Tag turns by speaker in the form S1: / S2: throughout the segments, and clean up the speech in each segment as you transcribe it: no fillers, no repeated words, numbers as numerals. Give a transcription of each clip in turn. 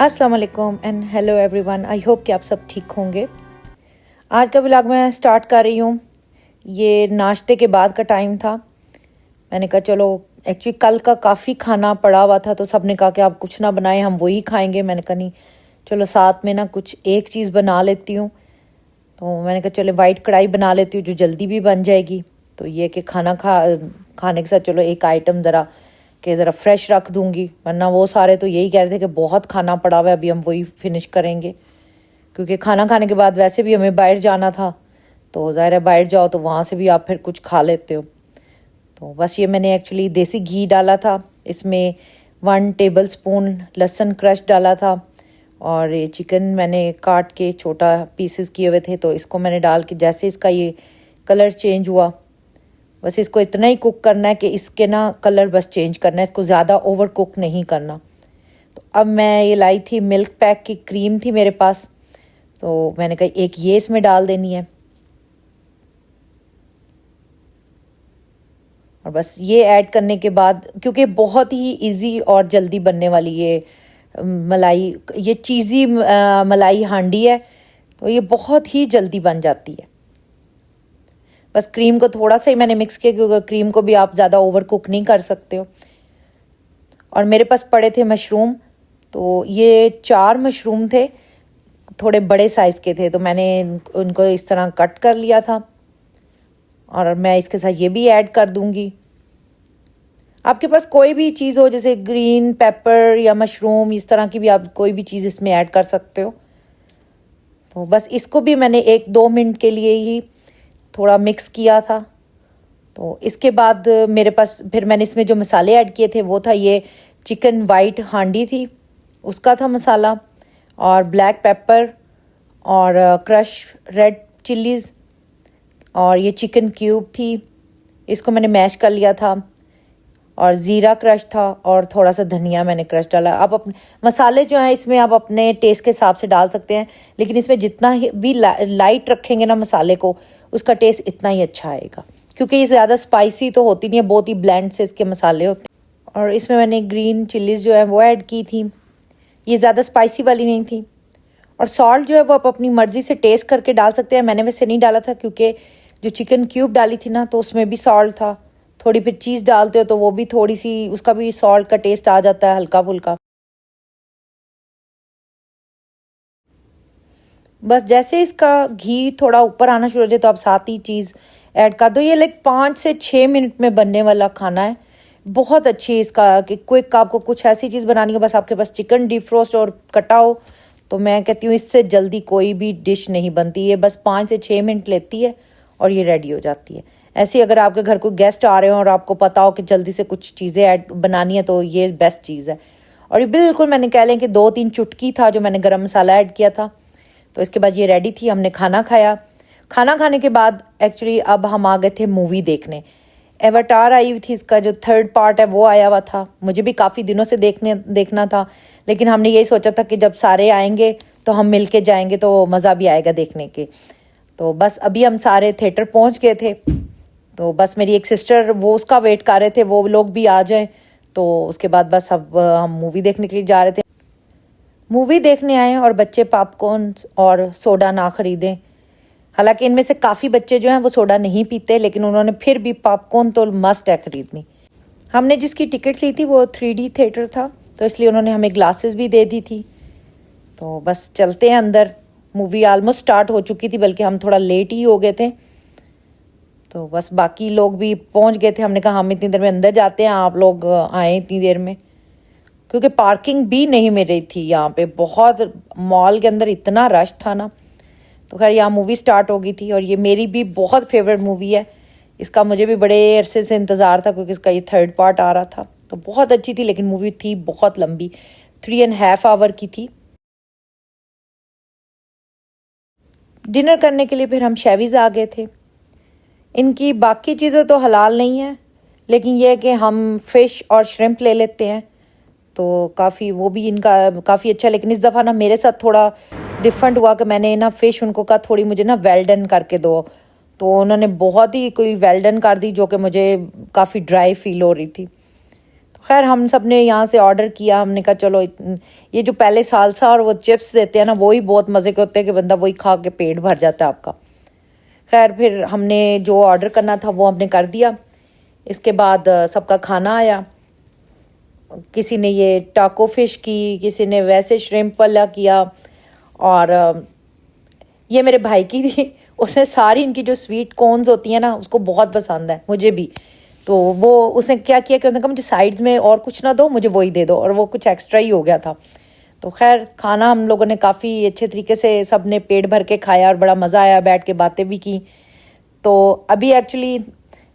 S1: अस्सलाम वालेकुम and hello everyone. I hope कि आप सब ठीक होंगे। आज का व्लॉग मैं स्टार्ट कर रही हूँ। ये नाश्ते के बाद का टाइम था। मैंने कहा चलो, एक्चुअली कल का काफ़ी खाना पड़ा हुआ था तो सब ने कहा कि आप कुछ ना बनाएं, हम वही खाएंगे। मैंने कहा नहीं, चलो साथ में ना कुछ एक चीज़ बना लेती हूँ। तो मैंने कहा चलो वाइट कढ़ाई बना लेती हूँ जो जल्दी भी बन जाएगी। तो ये कि खाने के साथ चलो एक आइटम ज़रा फ्रेश रख दूँगी, वरना वो सारे तो यही कह रहे थे कि बहुत खाना पड़ा हुआ है, अभी हम वही फिनिश करेंगे। क्योंकि खाना खाने के बाद वैसे भी हमें बाहर जाना था, तो ज़ाहिर है बाहर जाओ तो वहाँ से भी आप फिर कुछ खा लेते हो। तो बस ये मैंने एक्चुअली देसी घी डाला था, इसमें 1 टेबल स्पून लहसुन क्रश डाला था, और ये चिकन मैंने काट के छोटा पीसेस किए हुए थे, तो इसको मैंने डाल के जैसे इसका ये कलर चेंज हुआ, बस इसको इतना ही कुक करना है कि इसके ना कलर बस चेंज करना है, इसको ज़्यादा ओवर कुक नहीं करना। तो अब मैं ये लाई थी मिल्क पैक की क्रीम थी मेरे पास, तो मैंने कहा एक ये इसमें डाल देनी है। और बस ये ऐड करने के बाद, क्योंकि बहुत ही इजी और जल्दी बनने वाली ये चीज़ी मलाई हांडी है, तो ये बहुत ही जल्दी बन जाती है। बस क्रीम को थोड़ा सा ही मैंने मिक्स किया, क्योंकि क्रीम को भी आप ज़्यादा ओवर कुक नहीं कर सकते हो। और मेरे पास पड़े थे मशरूम, तो ये 4 मशरूम थे, थोड़े बड़े साइज़ के थे, तो मैंने उनको इस तरह कट कर लिया था। और मैं इसके साथ ये भी ऐड कर दूंगी। आपके पास कोई भी चीज़ हो, जैसे ग्रीन पेपर या मशरूम, इस तरह की भी आप कोई भी चीज़ इसमें ऐड कर सकते हो। तो बस इसको भी मैंने 1-2 मिनट के लिए ही थोड़ा मिक्स किया था। तो इसके बाद मेरे पास फिर मैंने इसमें जो मसाले ऐड किए थे वो था ये चिकन वाइट हांडी थी, उसका था मसाला, और ब्लैक पेपर, और क्रश रेड चिल्लीज़, और ये चिकन क्यूब थी, इसको मैंने मैश कर लिया था, और ज़ीरा क्रश था, और थोड़ा सा धनिया मैंने क्रश डाला। आप अपने मसाले जो हैं इसमें आप अपने टेस्ट के हिसाब से डाल सकते हैं, लेकिन इसमें जितना भी लाइट रखेंगे ना मसाले को, उसका टेस्ट इतना ही अच्छा आएगा, क्योंकि ये ज़्यादा स्पाइसी तो होती नहीं है, बहुत ही ब्लेंड से इसके मसाले होते हैं। और इसमें मैंने ग्रीन चिल्लीज़ जो है वो ऐड की थी, ये ज़्यादा स्पाइसी वाली नहीं थी। और सॉल्ट जो है वो आप अपनी मर्ज़ी से टेस्ट करके डाल सकते हैं। मैंने वैसे नहीं डाला था, क्योंकि जो चिकन क्यूब डाली थी ना, तो उसमें भी सॉल्ट था। थोड़ी फिर चीज़ डालते हो तो वो भी थोड़ी सी, उसका भी सॉल्ट का टेस्ट आ जाता है हल्का फुल्का। बस जैसे इसका घी थोड़ा ऊपर आना शुरू हो जाए तो आप साथ ही चीज़ ऐड कर दो। ये 5 से 6 मिनट में बनने वाला खाना है, बहुत अच्छी इसका कि क्विक। आपको कुछ ऐसी चीज़ बनानी हो, बस आपके पास चिकन डीप फ्रोस्ट और कटा हो, तो मैं कहती हूँ इससे जल्दी कोई भी डिश नहीं बनती है। बस 5 से 6 मिनट लेती है और ये रेडी हो जाती है। ऐसे ही अगर आपके घर कोई गेस्ट आ रहे हो और आपको पता हो कि जल्दी से कुछ चीज़ें ऐड बनानी है, तो ये बेस्ट चीज़ है। और ये बिल्कुल मैंने कह लें कि 2-3 चुटकी था जो मैंने गरम मसाला ऐड किया था। तो इसके बाद ये रेडी थी, हमने खाना खाया। खाना खाने के बाद एक्चुअली अब हम आ गए थे मूवी देखने। एवाटार आई हुई थी, इसका जो 3rd पार्ट है वो आया हुआ था। मुझे भी काफ़ी दिनों से देखना था, लेकिन हमने यही सोचा था कि जब सारे आएंगे तो हम मिल के जाएंगे, तो मज़ा भी आएगा देखने के। तो बस अभी हम सारे थिएटर पहुंच गए थे, तो बस मेरी एक सिस्टर वो उसका वेट कर रहे थे, वो लोग भी आ जाएं। तो उसके बाद बस अब हम मूवी देखने के लिए जा रहे थे। मूवी देखने आए और बच्चे पॉपकॉर्न और सोडा ना ख़रीदें। हालांकि इनमें से काफ़ी बच्चे जो हैं वो सोडा नहीं पीते, लेकिन उन्होंने फिर भी पॉपकॉर्न तो मस्ट है ख़रीदनी। हमने जिसकी टिकट ली थी वो 3D थिएटर था, तो इसलिए उन्होंने हमें ग्लासेस भी दे दी थी। तो बस चलते हैं अंदर। मूवी ऑलमोस्ट स्टार्ट हो चुकी थी, बल्कि हम थोड़ा लेट ही हो गए थे। तो बस बाकी लोग भी पहुंच गए थे। हमने कहा हम इतनी देर में अंदर जाते हैं, आप लोग आए इतनी देर में, क्योंकि पार्किंग भी नहीं मिल रही थी यहाँ पे। बहुत मॉल के अंदर इतना रश था ना। तो खैर यहाँ मूवी स्टार्ट हो गई थी, और ये मेरी भी बहुत फेवरेट मूवी है। इसका मुझे भी बड़े अरसे से इंतज़ार था, क्योंकि इसका ये 3rd पार्ट आ रहा था। तो बहुत अच्छी थी, लेकिन मूवी थी बहुत लंबी, 3.5 आवर की थी। डिनर करने के लिए फिर हम शेवीज़ आ गए थे। इनकी बाकी चीज़ें तो हलाल नहीं है, लेकिन यह है कि हम फ़िश और श्रिम्प ले लेते हैं, तो काफ़ी वो भी इनका काफ़ी अच्छा। लेकिन इस दफ़ा ना मेरे साथ थोड़ा डिफरेंट हुआ कि मैंने ना फ़िश उनको कहा थोड़ी मुझे ना वेल डन करके दो, तो उन्होंने बहुत ही कोई वेल डन कर दी, जो कि मुझे काफ़ी ड्राई फील हो रही थी। खैर हम सब ने यहाँ से ऑर्डर किया, हमने कहा चलो ये जो पहले सालसा और वो चिप्स देते हैं ना, वही बहुत मज़े के होते हैं कि बंदा वही खा के पेट भर जाता है आपका। खैर फिर हमने जो ऑर्डर करना था वो हमने कर दिया। इसके बाद सबका खाना आया। किसी ने ये टाको फिश की, किसी ने वैसे श्रिम्प वाला किया, और ये मेरे भाई की थी। उसने सारी इनकी जो स्वीट कॉर्न्स होती हैं ना, उसको बहुत पसंद है, मुझे भी। तो वो उसने क्या किया कि उसने कहा मुझे साइड्स में और कुछ ना दो, मुझे वही दे दो, और वो कुछ एक्स्ट्रा ही हो गया था। तो खैर खाना हम लोगों ने काफ़ी अच्छे तरीके से सब ने पेट भर के खाया और बड़ा मज़ा आया, बैठ के बातें भी की। तो अभी एक्चुअली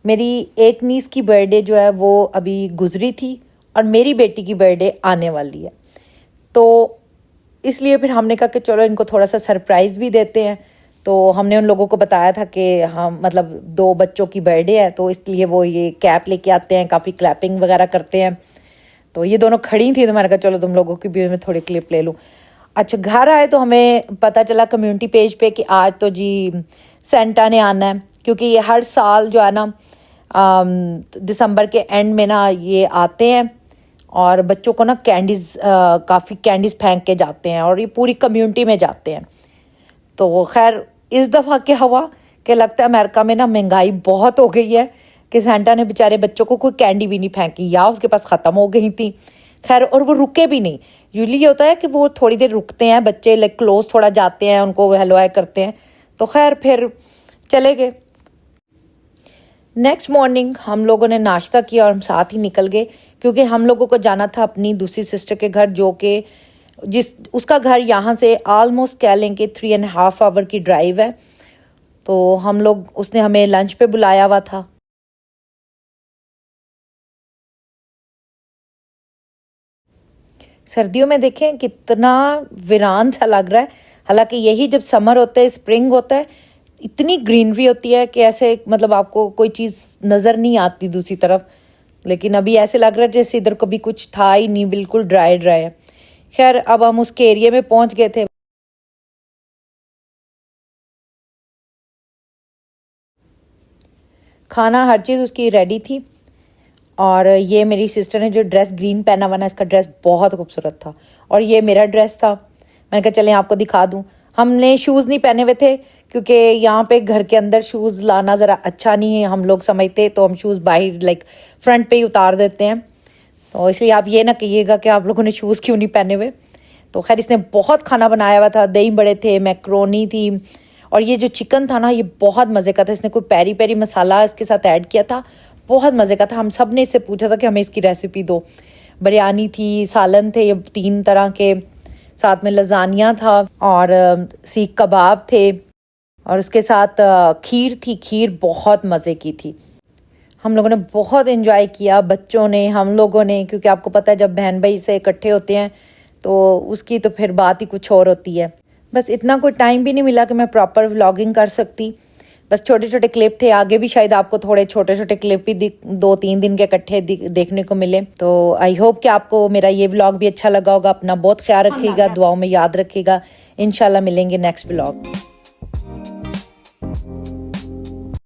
S1: मेरी एक नीस की बर्थडे जो है वो अभी गुजरी थी, और मेरी बेटी की बर्थडे आने वाली है। तो इसलिए फिर हमने कहा कि चलो इनको थोड़ा सा सरप्राइज़ भी देते हैं। तो हमने उन लोगों को बताया था कि हम मतलब 2 बच्चों की बर्थडे है, तो इसलिए वो ये कैप लेके आते हैं, काफ़ी क्लैपिंग वगैरह करते हैं। तो ये दोनों खड़ी थी, तो मैंने कहा चलो तुम लोगों की भी मैं थोड़ी क्लिप ले लूँ। अच्छा, घर आए तो हमें पता चला कम्युनिटी पेज पे कि आज तो जी सेंटा ने आना है, क्योंकि ये हर साल जो है ना दिसंबर के एंड में ना ये आते हैं और बच्चों को ना कैंडीज़ काफ़ी कैंडीज़ फेंक के जाते हैं, और ये पूरी कम्युनिटी में जाते हैं। तो खैर इस दफ़ा क्या हुआ कि लगता है अमेरिका में ना महंगाई बहुत हो गई है कि सेंटा ने बेचारे बच्चों को कोई कैंडी भी नहीं फेंकी, या उसके पास ख़त्म हो गई थी। खैर और वो रुके भी नहीं। यूजली ये होता है कि वो थोड़ी देर रुकते हैं बच्चे, लाइक क्लोज थोड़ा जाते हैं, उनको हेलो हाय करते हैं। तो खैर फिर चले गए। नेक्स्ट मॉर्निंग हम लोगों ने नाश्ता किया और हम साथ ही निकल गए, क्योंकि हम लोगों को जाना था अपनी दूसरी सिस्टर के घर, जो कि उसका घर यहाँ से आलमोस्ट कह लें कि 3.5 आवर की ड्राइव है। तो हम लोग, उसने हमें लंच पे बुलाया हुआ था। सर्दियों में देखें कितना वीरान सा लग रहा है, हालांकि यही जब समर होता है, स्प्रिंग होता है, इतनी ग्रीनरी होती है कि ऐसे मतलब आपको कोई चीज़ नज़र नहीं आती दूसरी तरफ। लेकिन अभी ऐसे लग रहा है जैसे इधर कभी कुछ था ही नहीं, बिल्कुल ड्राई ड्राई है। खैर अब हम उसके एरिया में पहुंच गए थे। खाना हर चीज़ उसकी रेडी थी। और ये मेरी सिस्टर ने जो ड्रेस ग्रीन पहना हुआ ना, इसका ड्रेस बहुत खूबसूरत था। और ये मेरा ड्रेस था। मैंने कहा चलें आपको दिखा दूँ। हमने शूज़ नहीं पहने हुए थे, क्योंकि यहाँ पे घर के अंदर शूज़ लाना ज़रा अच्छा नहीं है, हम लोग समझते, तो हम शूज़ बाहर लाइक फ्रंट पे ही उतार देते हैं। तो इसलिए आप ये ना कहिएगा कि आप लोगों ने शूज़ क्यों नहीं पहने हुए। तो खैर इसने बहुत खाना बनाया हुआ था, दही बड़े थे, मैक्रोनी थी, और ये जो चिकन था ना ये बहुत मज़े का था। इसने कोई पेरी पेरी मसाला इसके साथ ऐड किया था, बहुत मज़े का था। हम सब ने इससे पूछा था कि हमें इसकी रेसिपी दो। बिरयानी थी, सालन थे, ये 3 तरह के, साथ में लजानिया था, और सीख कबाब थे, और उसके साथ खीर थी। खीर बहुत मज़े की थी। हम लोगों ने बहुत एंजॉय किया, बच्चों ने, हम लोगों ने, क्योंकि आपको पता है जब बहन भाई से इकट्ठे होते हैं तो उसकी तो फिर बात ही कुछ और होती है। बस इतना कोई टाइम भी नहीं मिला कि मैं प्रॉपर व्लॉगिंग कर सकती। बस छोटे छोटे क्लिप थे, आगे भी शायद आपको थोड़े छोटे छोटे क्लिप भी 2-3 दिन के इकट्ठे देखने को मिले। तो आई होप कि आपको मेरा ये व्लॉग भी अच्छा लगा होगा। अपना बहुत ख्याल रखिएगा, दुआओं में याद रखिएगा। इंशाल्लाह मिलेंगे नेक्स्ट व्लॉग।